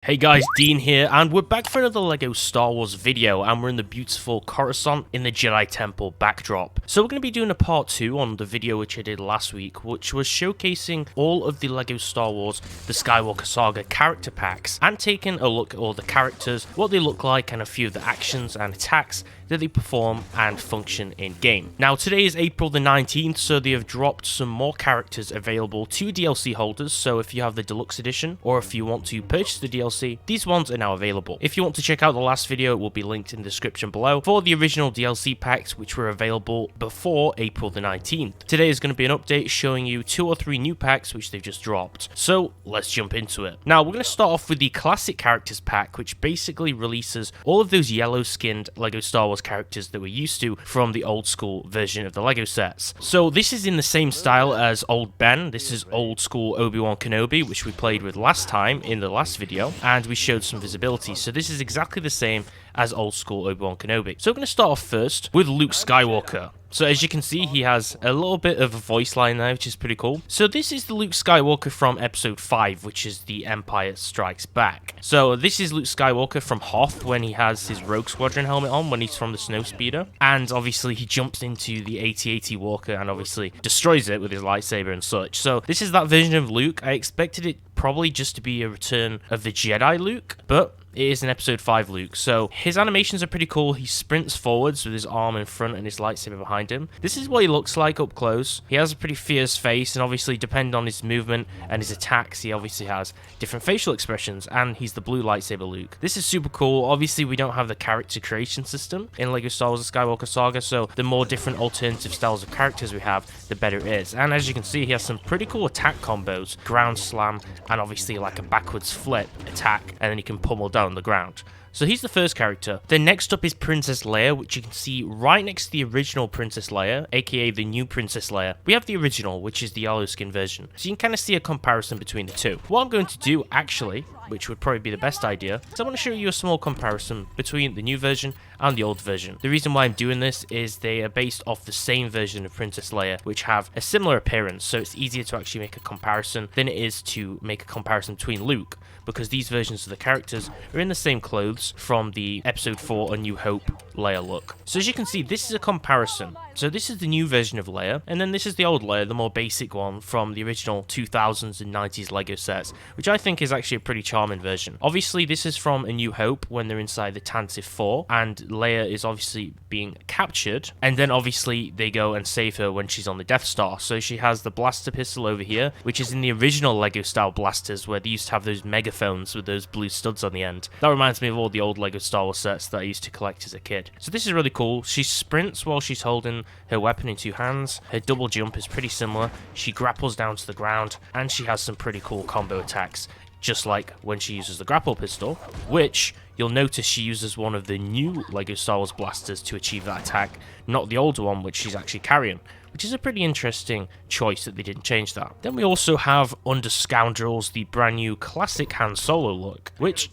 Hey guys, Dean here, and we're back for another LEGO Star Wars video, and we're in the beautiful Coruscant in the Jedi Temple backdrop. So we're going to be doing a part 2 on the video which I did last week, which was showcasing all of the LEGO Star Wars, the Skywalker Saga character packs, and taking a look at all the characters, what they look like, and a few of the actions and attacks that they perform and function in game. Now today is April the 19th, so they have dropped some more characters available to DLC holders, so if you have the Deluxe Edition, or if you want to purchase the DLC, these ones are now available. If you want to check out the last video, it will be linked in the description below for the original DLC packs which were available before April the 19th. Today is going to be an update showing you 2 or 3 new packs which they've just dropped. So let's jump into it. Now we're going to start off with the Classic Characters pack, which basically releases all of those yellow skinned LEGO Star Wars characters that we're used to from the old school version of the LEGO sets. So this is in the same style as Old Ben. This is old school Obi-Wan Kenobi, which we played with last time in the last video, and we showed some visibility. So this is exactly the same as old school Obi-Wan Kenobi. So we're going to start off first with Luke Skywalker. So as you can see, he has a little bit of a voice line there, which is pretty cool. So this is the Luke Skywalker from episode 5, which is The Empire Strikes Back. So this is Luke Skywalker from Hoth when he has his Rogue Squadron helmet on, when he's from the Snowspeeder. And obviously he jumps into the AT-AT Walker and obviously destroys it with his lightsaber and such. So this is that version of Luke. I expected it probably just to be a return of the Jedi Luke, but it is an episode 5 Luke. So his animations are pretty cool. He sprints forwards with his arm in front and his lightsaber behind him. This is what he looks like up close. He has a pretty fierce face, and obviously depending on his movement and his attacks, he obviously has different facial expressions, and he's the blue lightsaber Luke. This is super cool. Obviously we don't have the character creation system in LEGO Star Wars: The Skywalker Saga, so the more different alternative styles of characters we have, the better it is. And as you can see, he has some pretty cool attack combos, ground slam, and obviously like a backwards flip attack, and then he can pummel down on the ground. So he's the first character. Then next up is Princess Leia, which you can see right next to the original Princess Leia, aka the new Princess Leia. We have the original, which is the yellow skin version. So you can kind of see a comparison between the two. What I'm going to do actually, which would probably be the best idea, is I want to show you a small comparison between the new version and the old version. The reason why I'm doing this is they are based off the same version of Princess Leia, which have a similar appearance, so it's easier to actually make a comparison than it is to make a comparison between Luke, because these versions of the characters are in the same clothes from the episode 4 A New Hope Leia look. So as you can see, this is a comparison. So this is the new version of Leia, and then this is the old Leia, the more basic one from the original 2000s and 90s LEGO sets, which I think is actually a pretty charming version. Obviously this is from A New Hope when they're inside the Tantive 4, and Leia is obviously being captured, and then obviously they go and save her when she's on the Death Star. So she has the blaster pistol over here, which is in the original LEGO style blasters where they used to have those megaphones with those blue studs on the end. That reminds me of all the old LEGO Star Wars sets that I used to collect as a kid. So this is really cool. She sprints while she's holding her weapon in 2 hands. Her double jump is pretty similar. She grapples down to the ground, and she has some pretty cool combo attacks, just like when she uses the grapple pistol, which you'll notice she uses one of the new LEGO Star Wars blasters to achieve that attack, not the older one which she's actually carrying, which is a pretty interesting choice that they didn't change that. Then we also have Under Scoundrels, the brand new classic Han Solo look, which,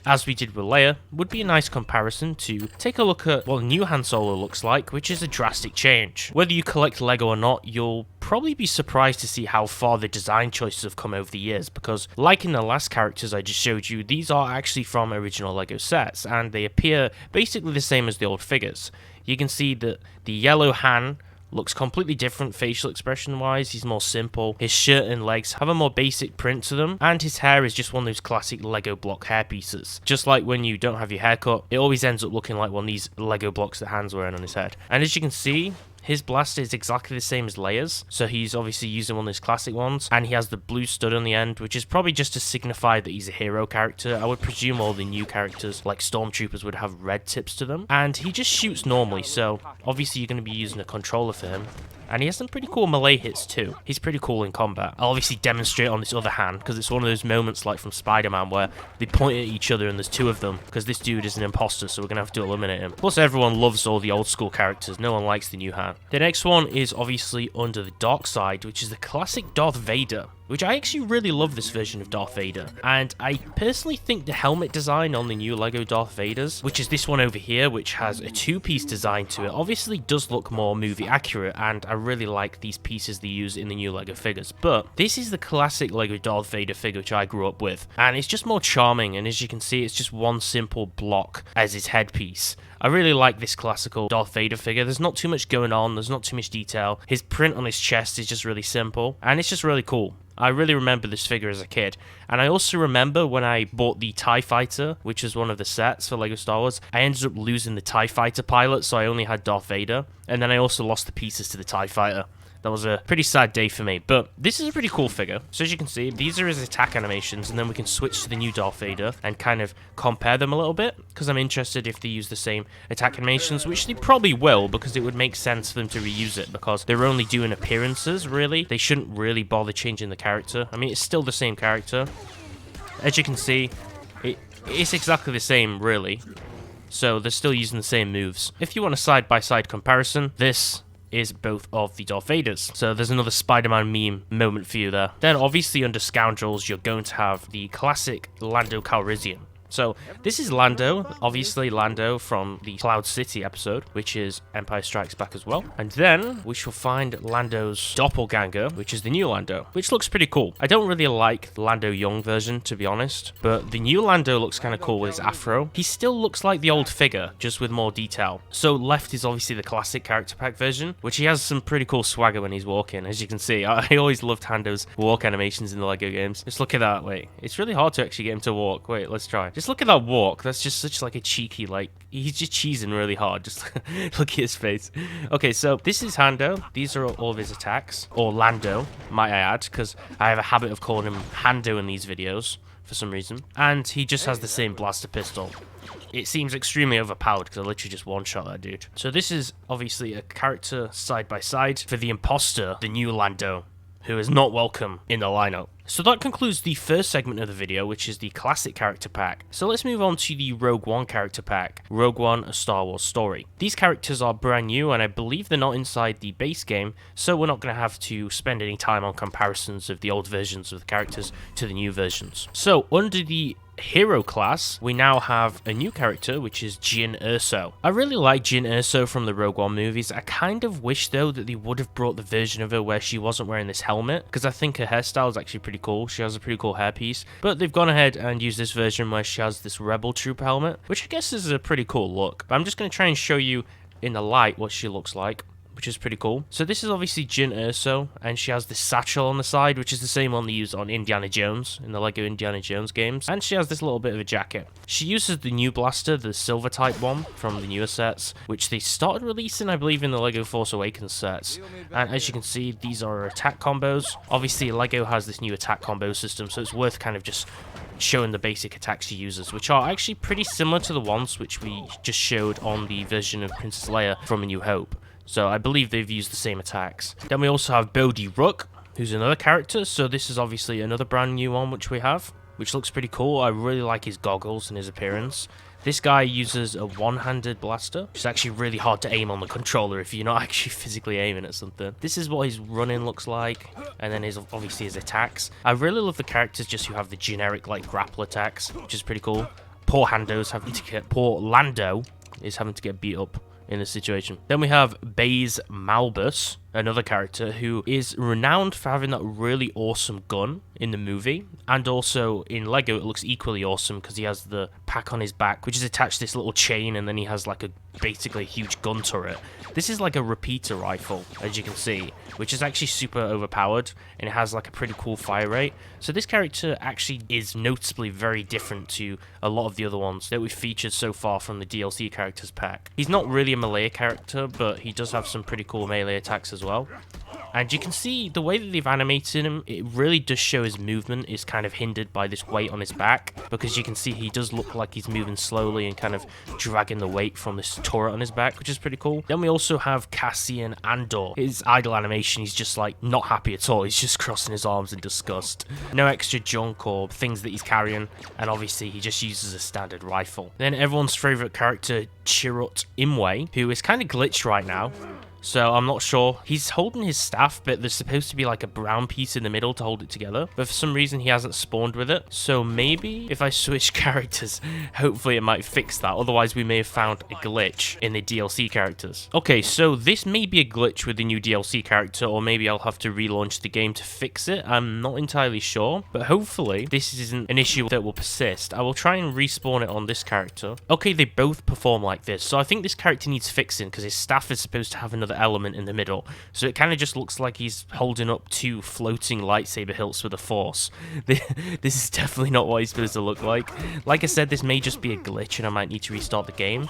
as we did with Leia, would be a nice comparison to take a look at what the new Han Solo looks like, which is a drastic change. Whether you collect LEGO or not, you'll probably be surprised to see how far the design choices have come over the years, because like in the last characters I just showed you, these are actually from original LEGO sets, and they appear basically the same as the old figures. You can see that the yellow Han looks completely different facial expression wise. He's more simple. His shirt and legs have a more basic print to them, and his hair is just one of those classic Lego block hair pieces. Just like when you don't have your hair cut, it always ends up looking like one of these Lego blocks that Han's wearing on his head. And as you can see, his blaster is exactly the same as Leia's, so he's obviously using one of those classic ones, and he has the blue stud on the end, which is probably just to signify that he's a hero character. I would presume all the new characters, like Stormtroopers, would have red tips to them, and he just shoots normally, so obviously you're going to be using a controller for him. And he has some pretty cool melee hits too. He's pretty cool in combat. I'll obviously demonstrate on this other hand, because it's one of those moments like from Spider-Man where they point at each other and there's 2 of them, because this dude is an imposter, so we're going to have to eliminate him. Plus everyone loves all the old school characters. No one likes the new Han. The next one is obviously Under the Dark Side, which is the classic Darth Vader. which I actually really love this version of Darth Vader. And I personally think the helmet design on the new LEGO Darth Vaders, which is this one over here, which has a two-piece design to it, obviously does look more movie accurate, and I really like these pieces they use in the new LEGO figures. But this is the classic LEGO Darth Vader figure which I grew up with, and it's just more charming, and as you can see, it's just one simple block as his headpiece. I really like this classical Darth Vader figure. There's not too much going on, there's not too much detail. His print on his chest is just really simple, and it's just really cool. I really remember this figure as a kid, and I also remember when I bought the TIE Fighter, which is one of the sets for LEGO Star Wars, I ended up losing the TIE Fighter pilot, so I only had Darth Vader, and then I also lost the pieces to the TIE Fighter. That was a pretty sad day for me, but this is a pretty cool figure. So as you can see, these are his attack animations, and then we can switch to the new Darth Vader and kind of compare them a little bit, because I'm interested if they use the same attack animations, which they probably will, because it would make sense for them to reuse it, because they're only doing appearances, really. They shouldn't really bother changing the character. I mean, it's still the same character. As you can see, it's exactly the same, really. So they're still using the same moves. If you want a side-by-side comparison, this is both of the Darth Vaders. So there's another Spider-Man meme moment for you there. Then obviously under Scoundrels, you're going to have the classic Lando Calrissian. So this is Lando, obviously Lando from the Cloud City episode, which is Empire Strikes Back as well. And then we shall find Lando's doppelganger, which is the new Lando, which looks pretty cool. I don't really like the Lando Young version, to be honest, but the new Lando looks kind of cool with his afro. He still looks like the old figure, just with more detail. So left is obviously the classic character pack version, which he has some pretty cool swagger when he's walking, as you can see. I always loved Hando's walk animations in the LEGO games. Just look at that, wait. It's really hard to actually get him to walk. Wait, let's try. Just look at that walk. That's just such like a cheeky, like, he's just cheesing really hard. Just look at his face. Okay, so this is Hando. These are all of his attacks. Or Lando, might I add, because I have a habit of calling him Hando in these videos for some reason. And he just has the same blaster pistol. It seems extremely overpowered because I literally just one-shot that dude. So this is obviously a character side by side for the imposter, the new Lando, who is not welcome in the lineup. So that concludes the first segment of the video, which is the classic character pack. So let's move on to the Rogue One character pack, Rogue One: A Star Wars Story. These characters are brand new, and I believe they're not inside the base game, so we're not going to have to spend any time on comparisons of the old versions of the characters to the new versions. So under the hero class, we now have a new character, which is Jyn Erso. I really like Jyn Erso from the Rogue One movies. I kind of wish, though, that they would have brought the version of her where she wasn't wearing this helmet, because I think her hairstyle is actually pretty cool. She has a pretty cool hairpiece, but they've gone ahead and used this version where she has this Rebel Troop helmet, which I guess is a pretty cool look. But I'm just going to try and show you in the light what she looks like, which is pretty cool. So this is obviously Jyn Erso, and she has this satchel on the side, which is the same one they use on Indiana Jones, in the LEGO Indiana Jones games, and she has this little bit of a jacket. She uses the new blaster, the silver type one, from the newer sets, which they started releasing, I believe, in the LEGO Force Awakens sets, and as you can see, these are her attack combos. Obviously, LEGO has this new attack combo system, so it's worth kind of just showing the basic attacks she uses, which are actually pretty similar to the ones which we just showed on the version of Princess Leia from A New Hope. So I believe they've used the same attacks. Then we also have Bodhi Rook, who's another character. So this is obviously another brand new one which we have, which looks pretty cool. I really like his goggles and his appearance. This guy uses a one-handed blaster, which is actually really hard to aim on the controller if you're not actually physically aiming at something. This is what his running looks like, and then obviously his attacks. I really love the characters just who have the generic like grapple attacks, which is pretty cool. Poor Lando is having to get beat up in this situation. Then we have Baze Malbus, another character who is renowned for having that really awesome gun in the movie, and also in LEGO it looks equally awesome because he has the pack on his back, which is attached to this little chain, and then he has like basically a huge gun turret. This is like a repeater rifle, as you can see, which is actually super overpowered, and it has like a pretty cool fire rate. So this character actually is noticeably very different to a lot of the other ones that we've featured so far from the DLC characters pack. He's not really a melee character, but he does have some pretty cool melee attacks as well. And you can see the way that they've animated him, it really does show his movement is kind of hindered by this weight on his back, because you can see he does look like he's moving slowly and kind of dragging the weight from this turret on his back, which is pretty cool. Then we also have Cassian Andor. His idle animation, he's just like not happy at all. He's just crossing his arms in disgust. No extra junk or things that he's carrying, and obviously he just uses a standard rifle. Then everyone's favorite character, Chirrut Imwe, who is kind of glitched right now. so I'm not sure. He's holding his staff, but there's supposed to be like a brown piece in the middle to hold it together, but for some reason he hasn't spawned with it. So maybe if I switch characters, hopefully it might fix that. Otherwise we may have found a glitch in the DLC characters. Okay, so this may be a glitch with the new DLC character, or maybe I'll have to relaunch the game to fix it. I'm not entirely sure, but hopefully this isn't an issue that will persist. I will try and respawn it on this character. Okay, they both perform like this, so I think this character needs fixing because his staff is supposed to have another element in the middle, so it kind of just looks like he's holding up two floating lightsaber hilts with a force. This is definitely not what he's supposed to look like. Like I said, this may just be a glitch and I might need to restart the game.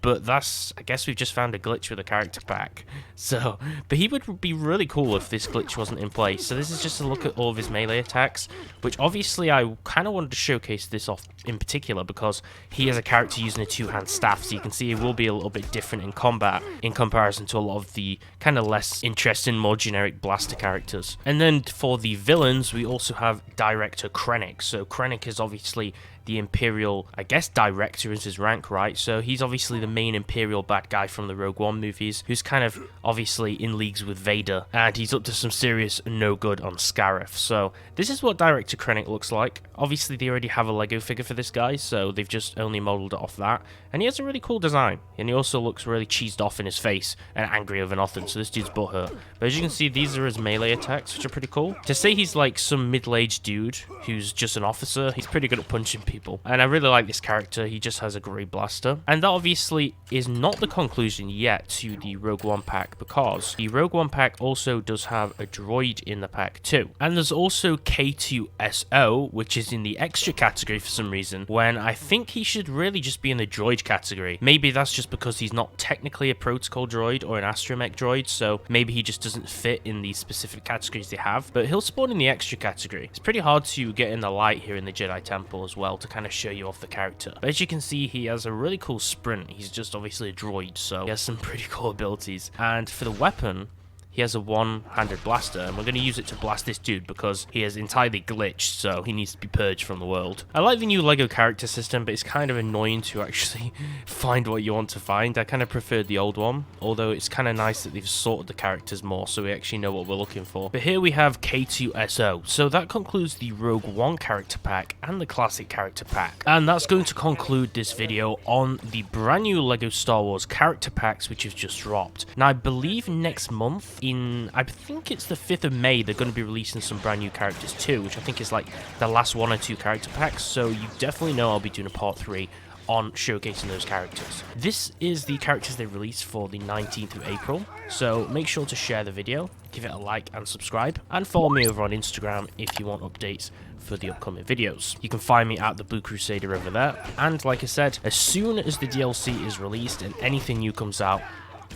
But that's, I guess we've just found a glitch with a character pack. So, but he would be really cool if this glitch wasn't in place. So this is just a look at all of his melee attacks, which obviously I kind of wanted to showcase this off in particular because he has a character using a two-hand staff. So you can see it will be a little bit different in combat in comparison to a lot of the kind of less interesting, more generic blaster characters. And then for the villains, we also have Director Krennic. So Krennic is obviously the Imperial, I guess Director is his rank, right? So he's obviously the main Imperial bad guy from the Rogue One movies, who's kind of obviously in leagues with Vader, and he's up to some serious no good on Scarif. So this is what Director Krennic looks like. Obviously they already have a Lego figure for this guy, so they've just only modeled it off that, and he has a really cool design, and he also looks really cheesed off in his face and angry over nothing, so this dude's butthurt. But as you can see, these are his melee attacks, which are pretty cool. To say he's like some middle-aged dude who's just an officer, he's pretty good at punching people. And I really like this character. He just has a great blaster. And that obviously is not the conclusion yet to the Rogue One pack, because the Rogue One pack also does have a droid in the pack too. And there's also K2SO, which is in the extra category for some reason, when I think he should really just be in the droid category. Maybe that's just because he's not technically a protocol droid or an astromech droid, so maybe he just doesn't fit in the specific categories they have, but he'll spawn in the extra category. It's pretty hard to get in the light here in the Jedi Temple as well to kind of show you off the character. But as you can see, he has a really cool sprint. He's just obviously a droid, so he has some pretty cool abilities. And for the weapon, he has a one-handed blaster, and we're going to use it to blast this dude because he is entirely glitched, so he needs to be purged from the world. I like the new LEGO character system, but it's kind of annoying to actually find what you want to find. I kind of preferred the old one, although it's kind of nice that they've sorted the characters more so we actually know what we're looking for. But here we have K2SO. So that concludes the Rogue One character pack and the classic character pack. And that's going to conclude this video on the brand new LEGO Star Wars character packs which have just dropped. Now, I believe next month, I think it's the 5th of May, they're going to be releasing some brand new characters too, which I think is like the last 1 or 2 character packs, so you definitely know I'll be doing a part 3 on showcasing those characters. This is the characters they released for the 19th of April, so make sure to share the video, give it a like and subscribe, and follow me over on Instagram if you want updates for the upcoming videos. You can find me at the Blue Crusader over there, and like I said, as soon as the DLC is released and anything new comes out,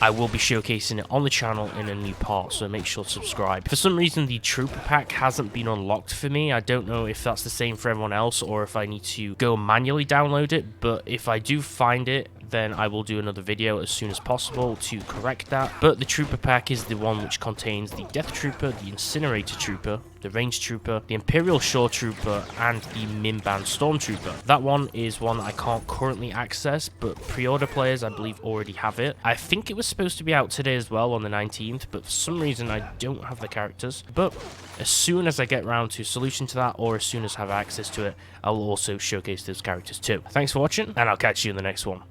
I will be showcasing it on the channel in a new part, so make sure to subscribe. For some reason, the Trooper Pack hasn't been unlocked for me. I don't know if that's the same for everyone else or if I need to go manually download it, but if I do find it, then I will do another video as soon as possible to correct that. But the Trooper Pack is the one which contains the Death Trooper, the Incinerator Trooper, the Range Trooper, the Imperial Shore Trooper, and the Mimban Stormtrooper. That one is one that I can't currently access, but pre-order players I believe already have it. I think it was supposed to be out today as well on the 19th, but for some reason I don't have the characters. But as soon as I get around to a solution to that, or as soon as I have access to it, I will also showcase those characters too. Thanks for watching, and I'll catch you in the next one.